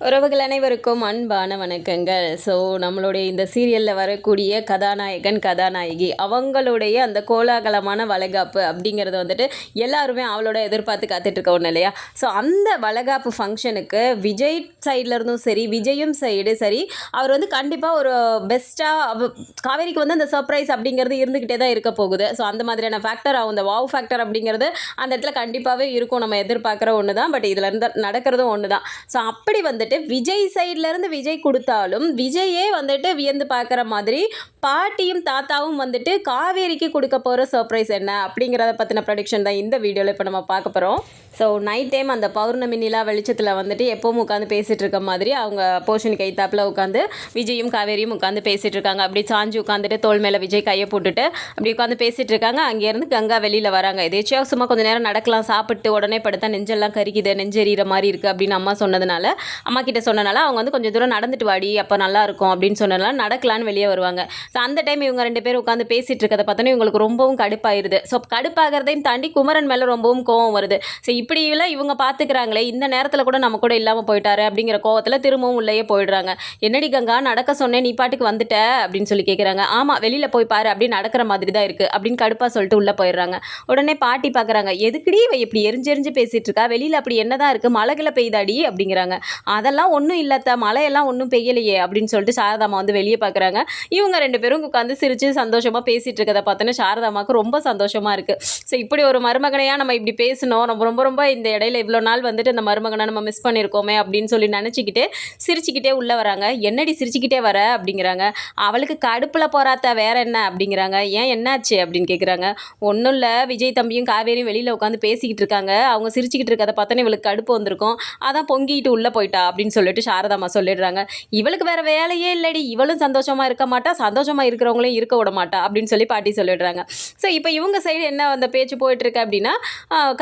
உறவுகள் அனைவருக்கும் அன்பான வணக்கங்கள். ஸோ நம்மளுடைய இந்த சீரியலில் வரக்கூடிய கதாநாயகன் கதாநாயகி அவங்களுடைய அந்த கோலாகலமான வளைகாப்பு அப்படிங்கிறது வந்துட்டு எல்லாருமே அவளோட எதிர்பார்த்து காத்துட்ருக்க ஒன்று இல்லையா? ஸோ அந்த வளைகாப்பு ஃபங்க்ஷனுக்கு விஜய் சைடில் இருந்தும் சரி, விஜயும் சைடு சரி, அவர் வந்து கண்டிப்பாக ஒரு பெஸ்ட்டாக காவேரிக்கு வந்து அந்த சர்ப்ரைஸ் அப்படிங்கிறது இருந்துக்கிட்டே தான் இருக்க போகுது. ஸோ அந்த மாதிரியான ஃபேக்டர், அந்த வாவ் ஃபேக்டர் அப்படிங்கிறது அந்த இடத்துல கண்டிப்பாகவே இருக்கும். நம்ம எதிர்பார்க்குற ஒன்று தான். பட் இதில் இருந்து நடக்கிறதும் ஒன்று தான். ஸோ அப்படி வந்துட்டு விஜய் சைட்லேருந்து விஜய் கொடுத்தாலும் விஜயே வந்துட்டு வியந்து பார்க்குற மாதிரி பாட்டியும் தாத்தாவும் வந்துட்டு காவேரிக்கு கொடுக்க போகிற சர்ப்ரைஸ் என்ன அப்படிங்கிறத பற்றின ப்ரொடிக்ஷன் தான் இந்த வீடியோவில் இப்போ நம்ம பார்க்க போகிறோம். ஸோ நைட் டைம் அந்த பௌர்ணமி நிலா வெளிச்சத்தில் வந்துட்டு எப்போவும் உட்காந்து பேசிகிட்டு இருக்க மாதிரி அவங்க போர்ஷன் கைத்தாப்பில் உட்காந்து விஜயும் காவேரியும் உட்காந்து பேசிகிட்டு இருக்காங்க. அப்படி சாஞ்சு உட்காந்துட்டு தோல் மேலே விஜய் கையை போட்டுட்டு அப்படி உட்காந்து பேசிகிட்டு இருக்காங்க. அங்கேருந்து கங்கா வெளியில் வராங்க. எதேச்சியாக சும்மா கொஞ்சம் நேரம் நடக்கலாம், சாப்பிட்டு உடனே படுத்தா நெஞ்செல்லாம் கறிக்குது, நெஞ்செறிகிற மாதிரி இருக்குது அப்படின்னு அம்மா சொன்னதுனால, அம்மா கிட்ட சொன்னனால அவங்க வந்து கொஞ்சம் தூரம் நடந்துட்டு வாடி அப்போ நல்லா இருக்கும் அப்படின்னு சொன்னனால நடக்கலான்னு வெளியே வருவாங்க. ஸோ அந்த டைம் இவங்க ரெண்டு பேரும் உட்காந்து பேசிகிட்டு இருக்கிறத பார்த்தோன்னே இவங்களுக்கு ரொம்பவும் கடுப்பாயிருது. ஸோ கடுப்பாகிறதையும் தாண்டி குமரன் மேலே ரொம்பவும் கோவம் வருது. ஸோ இப்படியெல்லாம் இவங்க பார்த்துக்கிறாங்களே, இந்த நேரத்தில் கூட நம்ம கூட இல்லாமல் போயிட்டாரு அப்படிங்கிற கோவத்தில் திரும்பவும் உள்ளேயே போயிடுறாங்க. என்னடி கங்கா நடக்க சொன்னேன், நீ பாட்டுக்கு வந்துட்ட அப்படின்னு சொல்லி கேட்குறாங்க. ஆமாம், வெளியில் போய் பாரு, அப்படி நடக்கிற மாதிரி தான் இருக்குது அப்படின்னு கடுப்பாக சொல்லிட்டு உள்ளே போயிடுறாங்க. உடனே பாட்டி பார்க்குறாங்க, எதுக்குடி இவ இப்படி எரிஞ்செரிஞ்சு பேசிகிட்டு இருக்கா, வெளியில் அப்படி என்னதான் இருக்குது, மழைகளை பெய்தாடி அப்படிங்கிறாங்க. அதெல்லாம் ஒன்றும் இல்லத்த, மழையெல்லாம் ஒன்றும் பெய்யலையே அப்படின்னு சொல்லிட்டு சாரதாமா வந்து வெளியே பார்க்குறாங்க. இவங்க ரெண்டு பேரும் உட்காந்து சிரித்து சந்தோஷமாக பேசிகிட்டு இருக்கதை பார்த்தோன்னா சாரதாமாவுக்கு ரொம்ப சந்தோஷமாக இருக்குது. ஸோ இப்படி ஒரு மருமகனையாக நம்ம இப்படி பேசணும், நம்ம ரொம்ப ரொம்ப இந்த இடையில இவ்வளோ நாள் வந்துட்டு இந்த மருமகனை நம்ம மிஸ் பண்ணியிருக்கோமே அப்படின்னு சொல்லி நினச்சிக்கிட்டு சிரிச்சுக்கிட்டே உள்ளே வராங்க. என்னடி சிரிச்சுக்கிட்டே வர அப்படிங்கிறாங்க. அவளுக்கு கடுப்பில் போகிறாத்த வேற என்ன அப்படிங்கிறாங்க. ஏன் என்னாச்சு அப்படின்னு கேட்குறாங்க. ஒன்றும் இல்லை, விஜய் தம்பியும் காவேரியும் வெளியில் உட்காந்து பேசிக்கிட்டு இருக்காங்க, அவங்க சிரிச்சுக்கிட்டு இருக்கதை பார்த்தோன்னே இவளுக்கு கடுப்பு வந்திருக்கும், அதான் பொங்கிட்டு உள்ளே போயிட்டா அப்படின்னு சொல்லிட்டு சாரதாமா சொல்லிடுறாங்க. இவளுக்கு வேற வேலையே இல்லடி, இவளும் சந்தோஷமாக இருக்க மாட்டா, சந்தோஷமாக இருக்கிறவங்களையும் இருக்க விட மாட்டா அப்படின்னு சொல்லி பாட்டி சொல்லிடுறாங்க. ஸோ இப்போ இவங்க சைடு என்ன அந்த பேச்சு போயிட்டுருக்கு அப்படின்னா,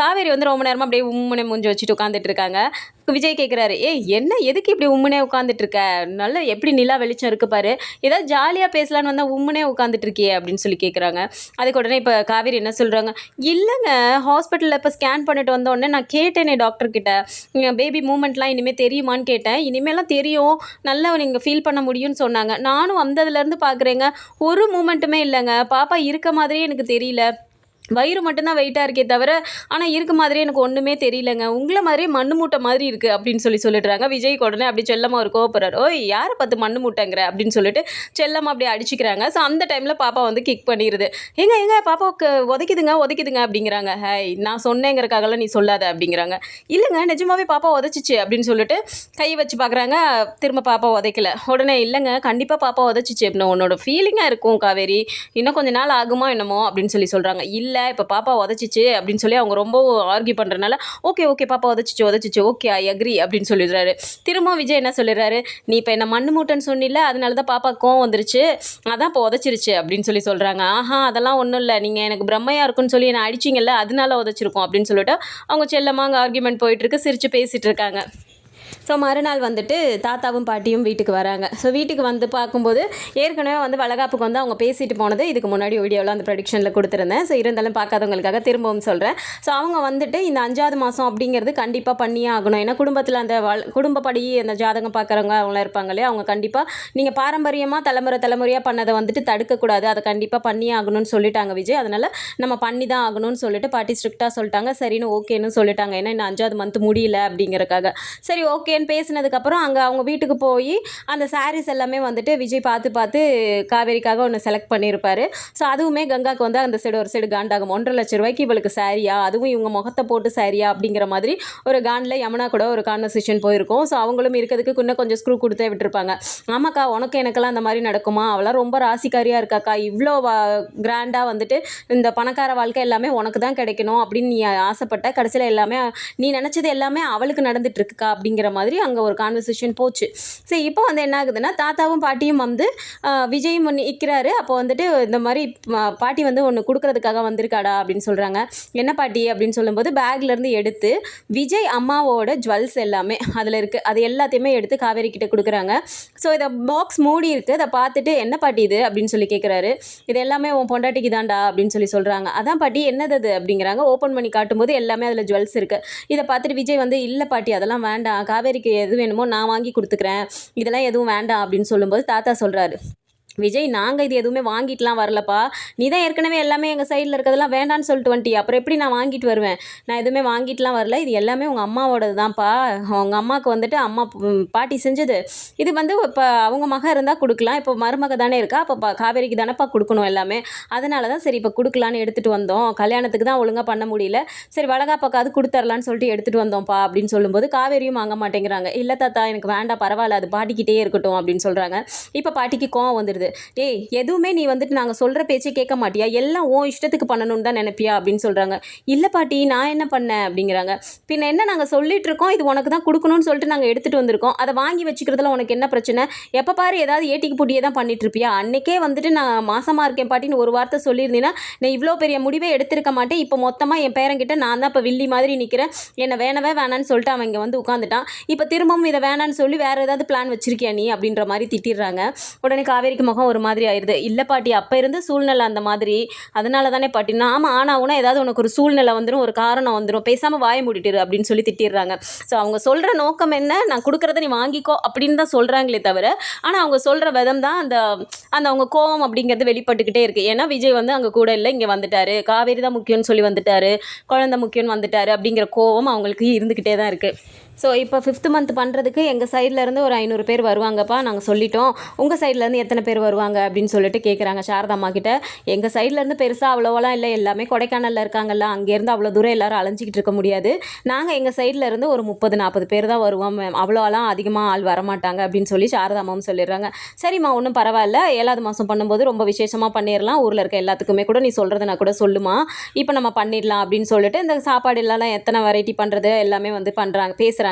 காவேரி வந்து ரொம்ப நேரமாக அப்படியே உம்முனை மூஞ்சி வச்சுட்டு உட்காந்துட்டு இருக்காங்க. விஜய் கேட்குறாரு, என்ன எதுக்கு இப்படி உம்முனே உட்காந்துட்டு இருக்க, நல்லா எப்படி நிலா வெளிச்சம் இருக்கு பாரு, ஏதாவது ஜாலியாக பேசலான்னு வந்தால் உம்முனே உட்காந்துட்டு இருக்கியே அப்படின்னு சொல்லி கேட்குறாங்க. அதுக்கு உடனே இப்போ காவேரி என்ன சொல்கிறாங்க, இல்லைங்க ஹாஸ்பிட்டலில் இப்போ ஸ்கேன் பண்ணிட்டு வந்த உடனே நான் கேட்டேனே டாக்டர்கிட்ட, பேபி மூமெண்ட்லாம் இனிமேல் தெரியுமான்னு கேட்டேன். இனிமேலாம் தெரியும், நல்லா நீங்கள் ஃபீல் பண்ண முடியும்னு சொன்னாங்க. நானும் வந்ததுலேருந்து பார்க்குறேங்க, ஒரு மூமெண்ட்டுமே இல்லைங்க, பாப்பா இருக்க மாதிரியே எனக்கு தெரியல, வயிறு மட்டும்தான் வெயிட்டாக இருக்கே தவிர ஆனால் இருக்க மாதிரி எனக்கு ஒன்றுமே தெரியலங்க, உங்களை மாதிரியே மண்ணு மூட்டை மாதிரி இருக்குது அப்படின்னு சொல்லிடுறாங்க. விஜய் உடனே அப்படி செல்லமாக ஒரு கோவப்படுறாரு. ஓய் யாரை பார்த்து மண்ணு மூட்டைங்கிற அப்படின்னு சொல்லிட்டு செல்லமாக அப்படியே அடிச்சுக்கிறாங்க. ஸோ அந்த டைமில் பாப்பா வந்து கிக் பண்ணிடுது. எங்க பாப்பாவுக்கு உதைக்குதுங்க அப்படிங்கிறாங்க. ஹாய் நான் சொன்னேங்கிறக்காகலாம் நீ சொல்லாத அப்படிங்கிறாங்க. இல்லைங்க நிஜமாவே பாப்பா உதச்சிச்சு அப்படின்னு சொல்லிட்டு கை வச்சு பார்க்குறாங்க. திரும்ப பாப்பா உதைக்கல. உடனே இல்லைங்க கண்டிப்பாக பாப்பா உதச்சிச்சு அப்படின்னு உன்னோட ஃபீலிங்காக இருக்கும் காவேரி, இன்னும் கொஞ்சம் நாள் ஆகுமா என்னமோ அப்படின்னு சொல்கிறாங்க. இல்லை இப்போ பாப்பா உதச்சிச்சு அப்படின்னு சொல்லி அவங்க ரொம்ப ஆர்கியூ பண்ணுறதுனால ஓகே பாப்பா உதச்சிச்சு ஓகே ஐ அக்ரி அப்படின்னு சொல்லிடுறாரு. திரும்ப விஜய் என்ன சொல்லிடுறாரு, நீ இப்போ என்ன மண்ணு மூட்டைன்னு சொன்னில்ல, அதனால தான் பாப்பா கோவம் வந்துருச்சு, அதான் இப்போ உதச்சிருச்சு அப்படின்னு சொல்கிறாங்க. ஆஹா அதெல்லாம் ஒன்றும் இல்லை, நீங்கள் எனக்கு பிரம்மையாக இருக்குன்னு சொல்லி என்னை அடிச்சிங்கல்ல, அதனால உதச்சிருக்கோம் அப்படின்னு சொல்லிட்டு அவங்க செல்லமாக அங்கே ஆர்கியூமெண்ட் போயிட்டுருக்கு, சிரித்து பேசிகிட்டு இருக்காங்க. ஸோ மறுநாள் வந்துட்டு தாத்தாவும் பாட்டியும் வீட்டுக்கு வராங்க. ஸோ வீட்டுக்கு வந்து பார்க்கும்போது ஏற்கனவே வந்து வளகாப்புக்கு வந்து அவங்க பேசிட்டு போனது இதுக்கு முன்னாடி வீடியோவில் அந்த ப்ரொடிக்ஷனில் கொடுத்துருந்தேன். ஸோ இருந்தாலும் பார்க்காதவங்களுக்காக திரும்பவும் சொல்கிறேன். ஸோ அவங்க வந்துட்டு இந்த 5வது மாதம் அப்படிங்கிறது கண்டிப்பாக பண்ணியே ஆகணும். ஏன்னா குடும்பத்தில் அந்த குடும்பப்படி அந்த ஜாதகம் பார்க்குறவங்க அவங்களாம் இருப்பாங்க இல்லையா, அவங்க கண்டிப்பாக நீங்கள் பாரம்பரியமாக தலைமுறையாக பண்ணதை வந்துட்டு தடுக்கக்கூடாது, அதை கண்டிப்பாக பண்ணியே ஆகணும்னு சொல்லிட்டாங்க விஜய். அதனால் நம்ம பண்ணி தான் ஆகணும்னு சொல்லிட்டு பாட்டி ஸ்ட்ரிக்டாக சொல்லிட்டாங்க. சரின்னு ஓகேன்னு சொல்லிட்டாங்க. ஏன்னா இன்னும் 5வது மந்த் முடியல அப்படிங்கிறக்காக. சரி ஓகேன்னு பேசினதுக்கப்புறம் அங்கே அவங்க வீட்டுக்கு போய் அந்த சாரீஸ் எல்லாமே வந்துட்டு விஜய் பார்த்து காவேரிக்காக ஒன்று செலக்ட் பண்ணியிருப்பாரு. ஸோ அதுவுமே கங்காவுக்கு வந்து அந்த சைடு ஒரு சைடு காண்டாகும். 1.5 லட்ச ரூபாய்க்கு இவளுக்கு சாரியா, அதுவும் இவங்க முகத்தை போட்டு சாரியா அப்படிங்கிற மாதிரி ஒரு காண்டில் யமுனா கூட ஒரு கான்வர்சேஷன் போயிருக்கும். ஸோ அவங்களும் இருக்கிறதுக்கு இன்னும் கொஞ்சம் ஸ்க்ரூ கொடுத்தே விட்டுருப்பாங்க. ஆமாக்கா உனக்கு எனக்கெல்லாம் அந்த மாதிரி நடக்குமா, அவளாம் ரொம்ப ராசிக்காரியாக இருக்காக்கா, இவ்வளோ கிராண்டாக வந்துட்டு இந்த பணக்கார வாழ்க்கை எல்லாமே உனக்கு தான் கிடைக்கணும் அப்படின்னு நீ ஆசைப்பட்ட, கடைசியில் எல்லாமே நீ நினச்சது எல்லாமே அவளுக்கு நடந்துட்டு இருக்குக்கா அப்படிங்கிற மாதிரி அங்கே ஒரு கான்வர்சேஷன் போச்சு. சரி இப்போ வந்து என்ன ஆகுதுன்னா, தாத்தாவும் பாட்டியும் வந்து விஜயும் ஒன்று நிற்கிறாரு. அப்போ வந்துட்டு இந்த மாதிரி பாட்டி வந்து ஒன்று கொடுக்கறதுக்காக வந்திருக்காடா அப்படின்னு சொல்கிறாங்க. என்ன பாட்டி அப்படின்னு சொல்லும்போது பேக்லேருந்து எடுத்து விஜய் அம்மாவோட ஜுவல்ஸ் எல்லாமே அதில் இருக்குது, அது எல்லாத்தையுமே எடுத்து காவேரி கிட்ட கொடுக்குறாங்க. ஸோ இதை பாக்ஸ் மூடி இருக்குது, அதை பார்த்துட்டு என்ன பாட்டி இது அப்படின்னு சொல்லி கேட்குறாரு. இது எல்லாமே உன் பொண்டாட்டிக்கு தான்டா அப்படின்னு சொல்கிறாங்க. அதான் பாட்டி என்னது அது அப்படிங்கிறாங்க. ஓப்பன் பண்ணி காட்டும்போது எல்லாமே அதில் ஜுவல்ஸ் இருக்குது. இதை பார்த்துட்டு விஜய் வந்து இல்லை பாட்டி அதெல்லாம் வேண்டாம், காவேரி காவேரிக்கு எது வேணுமோ நான் வாங்கி கொடுத்துக்கிறேன், இதெல்லாம் எதுவும் வேண்டாம் அப்படின்னு சொல்லும்போது தாத்தா சொல்கிறாரு, விஜய் நாங்கள் இது எதுவுமே வாங்கிட்டுலாம் வரலப்பா, நீ தான் ஏற்கனவே எல்லாமே எங்கள் சைடில் இருக்கிறதெல்லாம் வேண்டான்னு சொல்லிட்டு வந்துட்டி, அப்புறம் எப்படி நான் வாங்கிட்டு வருவேன், நான் எதுவுமே வாங்கிட்டுலாம் வரல, இது எல்லாமே உங்கள் அம்மாவோடது தான்ப்பா, உங்கள் அம்மாவுக்கு வந்துட்டு அம்மா பாட்டி செஞ்சது, இது வந்து இப்போ அவங்க மக இருந்தால் கொடுக்கலாம், இப்போ மருமக தானே இருக்கா, அப்போ காவேரிக்கு தானேப்பா கொடுக்கணும் எல்லாமே, அதனால தான் சரி இப்போ கொடுக்கலான்னு எடுத்துகிட்டு வந்தோம், கல்யாணத்துக்கு தான் ஒழுங்காக பண்ண முடியல, சரி வளகாப்பாக்காவது கொடுத்துர்லான்னு சொல்லிட்டு எடுத்துகிட்டு வந்தோம்ப்பா அப்படின்னு சொல்லும்போது காவேரியும் வாங்க மாட்டேங்கிறாங்க, இல்லை தாத்தா எனக்கு வேண்டாம் பரவாயில்ல அது பாட்டிக்கிட்டே இருக்கட்டும் அப்படின்னு சொல்கிறாங்க. இப்போ பாட்டிக்கு கோவம் வந்துடுது, டேய் எதுவுமே நீ வந்துட்டு நாங்கள் சொல்கிற பேச்சே கேட்க மாட்டியா, எல்லாம் ஓ இஷ்டத்துக்கு பண்ணணும்னு தான் நினைப்பியா அப்படின்னு சொல்கிறாங்க. இல்லை பாட்டி நான் என்ன பண்ணேன் அப்படிங்கிறாங்க. பின்ன என்ன நாங்கள் சொல்லிட்டு இருக்கோம், இது உனக்கு தான் கொடுக்கணும்னு சொல்லிட்டு நாங்கள் எடுத்துகிட்டு வந்திருக்கோம், அதை வாங்கி வச்சுக்கிறதுல உனக்கு என்ன பிரச்சனை, எப்போ பாரு ஏதாவது ஏட்டிக்கு பூட்டியே தான் பண்ணிட்டு இருப்பியா, அன்னைக்கே வந்துட்டு நான் மாசமாக இருக்கேன் பாட்டின்னு ஒரு வார்த்தை சொல்லியிருந்தீங்கன்னா நான் இவ்வளோ பெரிய முடிவே எடுத்திருக்க மாட்டேன், இப்போ மொத்தமாக என் பேரங்கிட்ட நான் தான் இப்போ வில்லி மாதிரி நிற்கிறேன், என்னை வேணான்னு சொல்லிட்டு அவன் இங்கே வந்து உட்காந்துட்டான், இப்போ திரும்பவும் இதை வேணான்னு சொல்லி வேறு ஏதாவது பிளான் வச்சிருக்கியா நீ அப்படின்ற மாதிரி திட்டிடுறாங்க. உடனே காவேரிக்கு முகம் ஒரு மாதிரி ஆயிடுது. இல்லை பாட்டி அப்போ இருந்த சூழ்நிலை அந்த மாதிரி, அதனால தானே பாட்டினா, ஆமாம் ஆனாவுனா ஏதாவது உனக்கு ஒரு சூழ்நிலை வந்துடும், ஒரு காரணம் வந்துடும், பேசாமல் வாய மூடிட்டுரு அப்படின்னு சொல்லி திட்டிடுறாங்க. ஸோ அவங்க சொல்கிற நோக்கம் என்ன, நான் கொடுக்குறத நீ வாங்கிக்கோ அப்படின்னு தான் சொல்கிறாங்களே தவிர, ஆனால் அவங்க சொல்கிற விதம் தான் அந்த அந்த அவங்க கோவம் அப்படிங்கிறது வெளிப்பட்டுக்கிட்டே இருக்குது. ஏன்னா விஜய் வந்து அங்கே கூட இல்லை, இங்கே வந்துட்டாரு, காவேரி தான் முக்கியம்னு சொல்லி வந்துட்டாரு, குழந்தை முக்கியம்னு வந்துட்டாரு அப்படிங்கிற கோவம் அவங்களுக்கு இருந்துக்கிட்டே தான் இருக்குது. ஸோ இப்போ 5th மந்த் பண்ணுறதுக்கு எங்கள் சைட்லேருந்து ஒரு 500 பேர் வருவாங்கப்பா, நாங்கள் சொல்லிட்டோம், உங்கள் சைட்லேருந்து எத்தனை பேர் வருவாங்க அப்படின்னு சொல்லிட்டு கேட்குறாங்க சாரதாம்மா கிட்ட. எங்கள் சைட்லேருந்து பெருசாக அவ்வளோவெல்லாம் இல்லை, எல்லாமே கொடைக்கானலில் இருக்காங்கல்ல, அங்கேருந்து அவ்வளோ தூரம் எல்லோரும் அலைஞ்சிக்கிட்டு இருக்க முடியாது, நாங்கள் எங்கள் சைட்லேருந்து ஒரு 30-40 பேர் தான் வருவோம், அவ்வளோலாம் அதிகமாக ஆள் வரமாட்டாங்க அப்படின்னு சொல்லி சாரதாம்மாவும் சொல்லிடுறாங்க. சரிம்மா ஒன்றும் பரவாயில்ல, 7வது மாதம் பண்ணும்போது ரொம்ப விசேஷமாக பண்ணிடலாம், ஊரில் இருக்க எல்லாத்துக்குமே கூட நீ சொல்கிறதுனா கூட சொல்லுமா, இப்போ நம்ம பண்ணிடலாம் அப்படின்னு சொல்லிட்டு இந்த சாப்பாடு எல்லாம் எத்தனை வெரைட்டி பண்ணுறது எல்லாமே வந்து பண்ணுறாங்க பேசுகிறாங்க.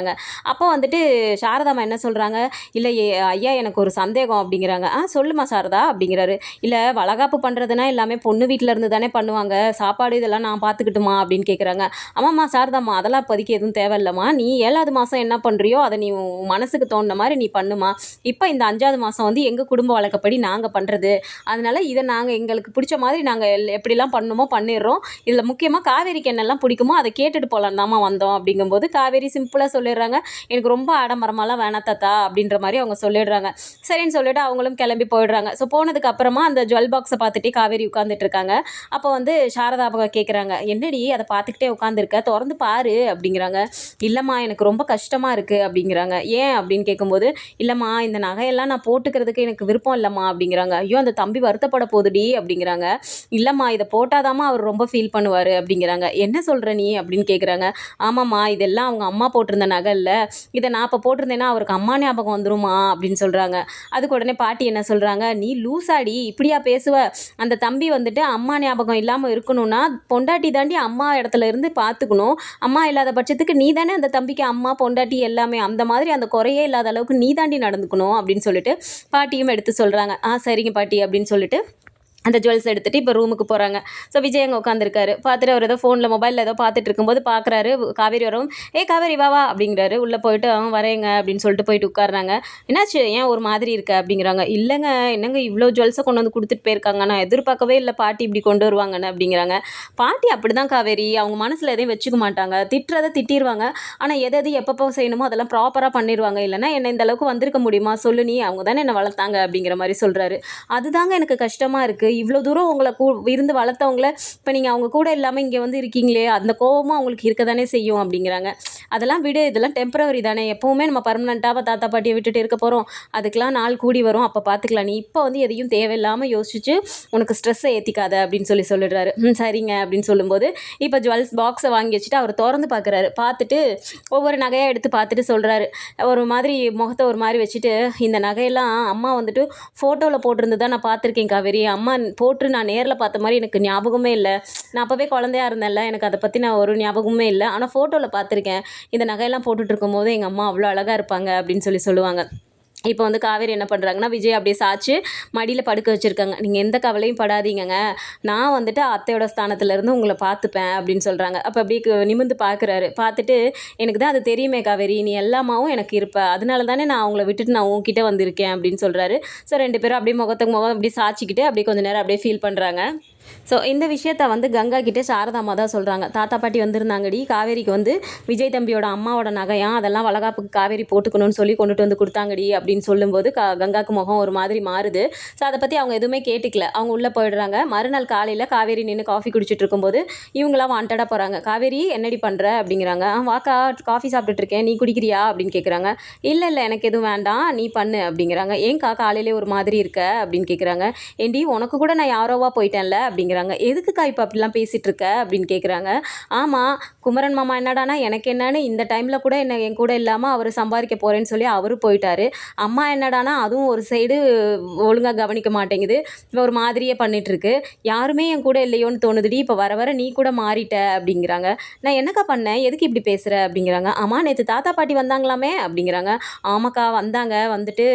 அப்போ வந்துட்டு சாரதாம்மா என்ன சொல்கிறாங்க, இல்லை ஐயா எனக்கு ஒரு சந்தேகம் அப்படிங்கிறாங்க. சொல்லுமா சாரதா அப்படிங்கிறாரு. இல்லை வளகாப்பு பண்ணுறதுனா எல்லாமே பொண்ணு வீட்டில் இருந்து தானே பண்ணுவாங்க, சாப்பாடு இதெல்லாம் நான் பார்த்துக்கிட்டுமா அப்படின்னு கேட்குறாங்க. ஆமாம்மா சாரதாம்மா அதெல்லாம் இப்போதைக்கு எதுவும் தேவையில்லம்மா, நீ 7வது மாதம் என்ன பண்ணுறியோ அதை நீ மனசுக்கு தோணுன மாதிரி நீ பண்ணுமா, இப்போ இந்த 5வது மாதம் வந்து எங்கள் குடும்ப வழக்கப்படி நாங்கள் பண்ணுறது, அதனால் இதை நாங்கள் எங்களுக்கு பிடிச்ச மாதிரி நாங்கள் எப்படிலாம் பண்ணணுமோ பண்ணிடுறோம், இதில் முக்கியமாக காவேரிக்கு என்னெல்லாம் பிடிக்குமோ அதை கேட்டுட்டு போகலாம் தாம்மா வந்தோம் அப்படிங்கும்போது காவேரி சிம்பிளாக சொல்லிடுறாங்க, எனக்கு ரொம்ப ஆடம்பரமாலாம் வேணாம் தாத்தா அப்படின்ற மாதிரி அவங்க சொல்லிடுறாங்க. சரின்னு சொல்லிட்டு அவங்களும் கிளம்பி போயிடுறாங்க. ஸோ போனதுக்கு அப்புறமா அந்த ஜுவல் பாக்ஸை பார்த்துட்டே காவேரி உட்காந்துட்டு இருக்காங்க. அப்போ வந்து சாரதா கேட்குறாங்க, என்னடி அதை பார்த்துக்கிட்டே உட்காந்துருக்க, திறந்து பாரு அப்படிங்கிறாங்க. இல்லைம்மா எனக்கு ரொம்ப கஷ்டமாக இருக்குது அப்படிங்கிறாங்க. ஏன் அப்படின்னு கேட்கும்போது, இல்லைம்மா இந்த நகையெல்லாம் நான் போட்டுக்கிறதுக்கு எனக்கு விருப்பம் இல்லைம்மா அப்படிங்கிறாங்க. ஐயோ அந்த தம்பி வருத்தப்பட போகுதுடி அப்படிங்கிறாங்க. இல்லைம்மா இதை போட்டாதாம்மா அவர் ரொம்ப ஃபீல் பண்ணுவார் அப்படிங்கிறாங்க. என்ன சொல்கிற நீ அப்படின்னு கேட்குறாங்க. ஆமாம்மா இதெல்லாம் அவங்க அம்மா போட்டிருந்த நகை இல்லை, இதை நான் இப்போ போட்டிருந்தேன்னா அவருக்கு அம்மா ஞாபகம் வந்துருமா அப்படின்னு சொல்கிறாங்க. அதுக்கு உடனே பாட்டி என்ன சொல்கிறாங்க, நீ லூசாடி இப்படியா பேசுவ, அந்த தம்பி வந்துட்டு அம்மா ஞாபகம் இல்லாமல் இருக்கணும்னா பொண்டாட்டி தாண்டி அம்மா இடத்துல இருந்து பார்த்துக்கணும், அம்மா இல்லாத பட்சத்துக்கு நீ தானே அந்த தம்பிக்கு அம்மா பொண்டாட்டி எல்லாமே, அந்த மாதிரி அந்த குறையே இல்லாத அளவுக்கு நீ தாண்டி நடந்துக்கணும் அப்படின்னு சொல்லிட்டு பாட்டியும் எடுத்து சொல்கிறாங்க. சரிங்க பாட்டி அப்படின்னு சொல்லிட்டு அந்த ஜுவல்ஸ் எடுத்துகிட்டு இப்போ ரூமுக்கு போகிறாங்க. ஸோ விஜய் அங்கே உட்காந்துருக்காரு. பார்த்துட்டு அவர் ஏதோ ஃபோனில் மொபைலில் ஏதோ பார்த்துட்டு இருக்கும்போது பார்க்குறாரு காவேரி வரவும், காவேரி வா வா அப்படிங்கிறாரு. உள்ளே போயிட்டு வரேங்க அப்படின்னு சொல்லிட்டு போயிட்டு உட்காடுறாங்க. என்னாச்சு ஏன் ஒரு மாதிரி இருக்க அப்படிங்கிறாங்க. இல்லைங்க என்னங்க இவ்வளோ ஜுவல்ஸை கொண்டு வந்து கொடுத்துட்டு போயிருக்காங்க, நான் எதிர்பார்க்கவே இல்லை பாட்டி இப்படி கொண்டு வருவாங்கன்னு அப்படிங்கிறாங்க. பாட்டி அப்படி தான் காவேரி, அவங்க மனசில் எதையும் வச்சுக்க மாட்டாங்க, திட்டுறதை திட்டிடுவாங்க, ஆனால் எது எப்பப்போ செய்யணுமோ அதெல்லாம் ப்ராப்பராக பண்ணிடுவாங்க, இல்லைனா என்னை இந்த அளவுக்கு வந்திருக்க முடியுமா சொல்லு, நீ அவங்க தானே என்னை வளர்த்தாங்க அப்படிங்கிற மாதிரி சொல்கிறாரு. அதுதாங்க எனக்கு கஷ்டமாக இருக்குது, இவ்வளோ தூரம் உங்களை இருந்து வளர்த்தவங்கள இப்போ நீங்கள் அவங்க கூட இல்லாமல் இங்கே வந்து இருக்கீங்களே, அந்த கோபமும் அவங்களுக்கு இருக்க தானே செய்யும் அப்படிங்கிறாங்க. அதெல்லாம் விடு, இதெல்லாம் டெம்பரவரி தானே, எப்போவுமே நம்ம பர்மனெண்ட்டாக தாத்தா பாட்டியை விட்டுட்டு இருக்க போகிறோம், அதுக்கெலாம் நாள் கூடி வரும், அப்போ பார்த்துக்கலாம், நீ இப்போ வந்து எதையும் தேவையில்லாமல் யோசிச்சு உனக்கு ஸ்ட்ரெஸ்ஸை ஏற்றிக்காத அப்படின்னு சொல்லிடுறாரு. சரிங்க அப்படின்னு சொல்லும்போது இப்போ ஜுவல்ஸ் பாக்ஸை வாங்கி வச்சுட்டு அவர் திறந்து பார்க்குறாரு. பார்த்துட்டு ஒவ்வொரு நகையாக எடுத்து பார்த்துட்டு சொல்கிறாரு, ஒரு மாதிரி முகத்தை ஒரு மாதிரி வச்சுட்டு, இந்த நகையெல்லாம் அம்மா வந்துட்டு ஃபோட்டோவில் போட்டிருந்து தான் நான் பார்த்துருக்கேன் காவேரி, அம்மா போட்டு நான் நேரில் பார்த்த மாதிரி எனக்கு ஞாபகமே இல்லை, நான் அப்போவே குழந்தையா இருந்தேன்ல, எனக்கு அதை பற்றி நான் ஒரு ஞாபகமே இல்லை, ஆனால் ஃபோட்டோவில் பார்த்துருக்கேன், இந்த நகையெல்லாம் போட்டுட்டு இருக்கும்போது எங்கள் அம்மா அவ்வளோ அழகாக இருப்பாங்க அப்படின்னு சொல்லுவாங்க. இப்போ வந்து காவேரி என்ன பண்ணுறாங்கன்னா, விஜய் அப்படியே சாய்ச்சி மடியில் படுக்க வச்சுருக்காங்க. நீங்கள் எந்த கவலையும் படாதீங்கங்க, நான் வந்துட்டு அத்தையோட ஸ்தானத்துலேருந்து உங்களை பார்த்துப்பேன் அப்படின்னு சொல்கிறாங்க. அப்போ அப்படியே நிமிர்ந்து பார்க்குறாரு. பார்த்துட்டு, எனக்கு தான் அது தெரியுமே காவேரி, நீ எல்லாமாவும் எனக்கு இருப்ப, அதனால தானே நான் அவங்கள விட்டுட்டு நான் உங்ககிட்ட வந்திருக்கேன் அப்படின்னு சொல்கிறாரு. ஸோ 2 பேரும் அப்படியே முகத்துக்கு முகம் அப்படியே சாய்ச்சிக்கிட்டு அப்படியே கொஞ்சம் நேரம் அப்படியே ஃபீல் பண்ணுறாங்க. ஸோ இந்த விஷயத்த வந்து கங்கா கிட்டே சாரதாம்மா தான் சொல்கிறாங்க. தாத்தா பாட்டி வந்திருந்தாங்கடி, காவேரிக்கு வந்து விஜய் தம்பியோட அம்மாவோட நகையாம், அதெல்லாம் வளகாப்புக்கு காவேரி போட்டுக்கணும்னு சொல்லி கொண்டுட்டு வந்து கொடுத்தாங்கடி அப்படின்னு சொல்லும்போது கங்காக்கு முகம் ஒரு மாதிரி மாறுது. ஸோ அதை பற்றி அவங்க எதுவுமே கேட்டுக்கல. அவங்க உள்ளே போயிடுறாங்க. மறுநாள் காலையில் காவேரி நின்று காஃபி குடிச்சிட்டு இருக்கும்போது இவங்களாம் வாண்டடாக போகிறாங்க. காவேரி என்னடி பண்ணுற அப்படிங்கிறாங்க. வாக்கா காஃபி சாப்பிட்டுட்டு இருக்கேன், நீ குடிக்கிறியா அப்படின்னு கேட்குறாங்க. இல்லை இல்லை எனக்கு எதுவும் வேண்டாம், நீ பண்ணு அப்படிங்கிறாங்க. ஏன்க்கா காலையிலே ஒரு மாதிரி இருக்க அப்படின்னு கேட்குறாங்க. ஏண்டி உனக்கு கூட நான் யாரோவா போயிட்டேன்ல அப்படிங்கிறாங்க. எதுக்குக்கா இப்போ அப்படிலாம் பேசிகிட்டு இருக்க அப்படின்னு கேட்குறாங்க. ஆமாம், குமரன் மாமா என்னடானா எனக்கு என்னன்னு இந்த டைமில் கூட என்ன என் கூட இல்லாமல் அவர் சம்பாதிக்க போகிறேன்னு சொல்லி அவரு போயிட்டாரு. அம்மா என்னடானா அதுவும் ஒரு சைடு ஒழுங்காக கவனிக்க மாட்டேங்குது, ஒரு மாதிரியே பண்ணிகிட்ருக்கு. யாருமே என் கூட இல்லையோன்னு தோணுதுடி, இப்போ வர வர நீ கூட மாறிட்ட அப்படிங்கிறாங்க. நான் என்னக்கா பண்ணேன், எதுக்கு இப்படி பேசுகிற அப்படிங்கிறாங்க. ஆமாம் நேற்று தாத்தா பாட்டி வந்தாங்களாமே அப்படிங்கிறாங்க. ஆமாக்கா வந்தாங்க, வந்துட்டு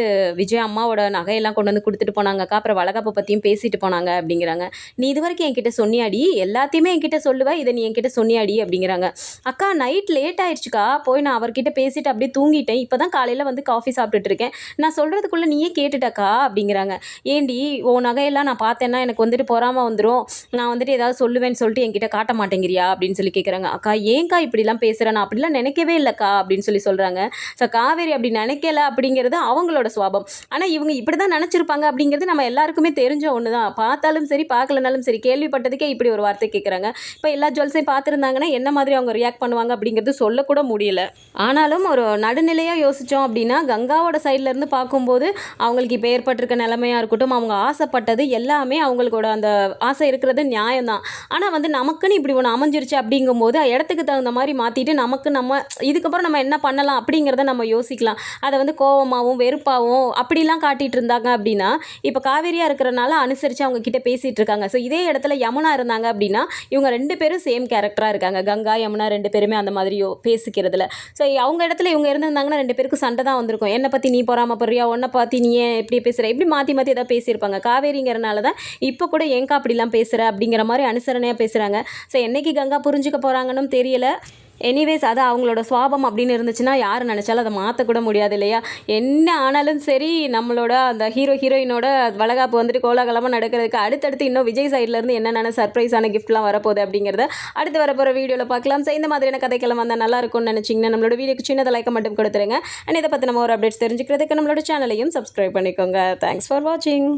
விஜய் அம்மாவோட நகையெல்லாம் கொண்டு வந்து கொடுத்துட்டு போனாங்கக்கா, அப்புறம் வளகாப்பை பற்றியும் பேசிட்டு போனாங்க அப்படிங்கிறாங்க. நீ இது வரைக்கும் என்கிட்ட சொன்னியாடி, எல்லாத்தையுமே என்கிட்ட சொல்லுவேன், இதை நீ என்கிட்ட சொன்னியாடி அப்படிங்கிறாங்க. அக்கா நைட் லேட் ஆயிடுச்சுக்கா, போய் நான் அவர்கிட்ட பேசிட்டு அப்படியே தூங்கிட்டேன், இப்போ தான் காலையில் வந்து காஃபி சாப்பிட்டுட்டு இருக்கேன், நான் சொல்கிறதுக்குள்ளே நீயே கேட்டுட்டக்கா அப்படிங்கிறாங்க. ஏண்டி உன் நகையெல்லாம் நான் பார்த்தேன்னா எனக்கு வந்துட்டு பொறாமல் வந்துடும், நான் வந்துட்டு ஏதாவது சொல்லுவேன்னு சொல்லிட்டு என்கிட்ட காட்ட மாட்டேங்கிறியா அப்படின்னு சொல்லி கேட்குறாங்க. அக்கா ஏன்க்கா இப்படிலாம் பேசுகிறேன், நான் அப்படிலாம் நினைக்கவே இல்லைக்கா அப்படின்னு சொல்லி சொல்கிறாங்க. ஸோ காவேரி அப்படி நினைக்கல அப்படிங்கிறது அவங்களோட சுவாபம். ஆனால் இவங்க இப்படி தான் நினச்சிருப்பாங்க அப்படிங்கிறது நம்ம எல்லாருக்குமே தெரிஞ்ச ஒன்று தான். பார்த்தாலும் சரி பார்க்கலனாலும் சரி, கேள்விப்பட்டதுக்கே இப்படி ஒரு வார்த்தை கேட்குறாங்க. இப்போ எல்லா ஜுவல்ஸையும் பார்த்துருந்தாங்கன்னா என்ன மாதிரி அவங்க ரியாக்ட் பண்ணுவாங்க அப்படிங்கிறது சொல்லக்கூட முடியல. ஆனாலும் ஒரு நடுநிலையாக யோசித்தோம் அப்படின்னா கங்காவோட சைட்லேருந்து பார்க்கும்போது அவங்களுக்கு இப்போ ஏற்பட்டிருக்க நிலைமையாக இருக்கட்டும், அவங்க ஆசைப்பட்டது எல்லாமே அவங்களோட அந்த ஆசை இருக்கிறது நியாயம்தான். ஆனால் வந்து நமக்குன்னு இப்படி ஒன்று அமைஞ்சிருச்சு அப்படிங்கும்போது இடத்துக்கு தகுந்த மாதிரி மாற்றிட்டு நமக்கு நம்ம இதுக்கப்புறம் நம்ம என்ன பண்ணலாம் அப்படிங்கிறத நம்ம யோசிக்கலாம். அதை வந்து கோவமாகவும் வெறுப்பாகவும் அப்படிலாம் காட்டிகிட்டு இருந்தாங்க அப்படின்னா, இப்போ காவேரியாக இருக்கிறனால அனுசரித்து அவங்க கிட்டே பேசிகிட்டு இருக்காங்க. ஸோ இதே இடத்துல யமுனா இருந்தாங்க அப்படின்னா இவங்க 2 பேரும் சேம் கேரக்டராக இருக்காங்க. கங்கா யமுனா 2 பேருமே அந்த மாதிரி பேசிக்கிறதுல. ஸோ அவங்க இடத்துல இவங்க இருந்திருந்தாங்கன்னா 2 பேருக்கும் சண்டை தான் வந்திருக்கும். என்னை பற்றி நீ பொறாமப்படுறியா, உன்னை பற்றி நீ ஏன் இப்படி பேசுகிற, இப்படி மாற்றி மாற்றி ஏதாவது பேசியிருப்பாங்க. காவேரிங்கிறனால தான் இப்போ கூட ஏங்கா அப்படிலாம் பேசுகிற அப்படிங்கிற மாதிரி அனுசரணையாக பேசுகிறாங்க. ஸோ என்னைக்கு கங்கா புரிஞ்சுக்க போகிறாங்கன்னு தெரியல. எனிவேஸ் அது அவங்களோட சுவாபம் அப்படின்னு இருந்துச்சுன்னா யார் நினச்சாலும் அதை மாற்றக்கூட முடியாது இல்லையா. என்ன ஆனாலும் சரி, நம்மளோட அந்த ஹீரோயினோட வளகாப்பு வந்துட்டு கோலாகலமாக நடக்கிறதுக்கு அடுத்தடுத்து இன்னும் விஜய் சைட்லேருந்து என்னென்ன சர்ப்ரைஸான கிஃப்ட்லாம் வரப்போகுது அப்படிங்கிறத அடுத்து வரப்போகிற வீடியோவில் பார்க்கலாம். ஸோ இந்த மாதிரியான கதைக்கெல்லாம் வந்தால் நல்லா இருக்கும்னு நினச்சிங்கன்னா நம்மளோட வீடியோக்கு சின்னதை லைக் மட்டும் கொடுத்துருங்க. அண்ட் இதை பற்றி நம்ம ஒரு அப்டேட்ஸ் தெரிஞ்சுக்கிறதுக்கு நம்மளோட சேனலையும் சப்ஸ்கிரைப் பண்ணிக்கோங்க. தேங்க்ஸ் ஃபார் வாட்சிங்.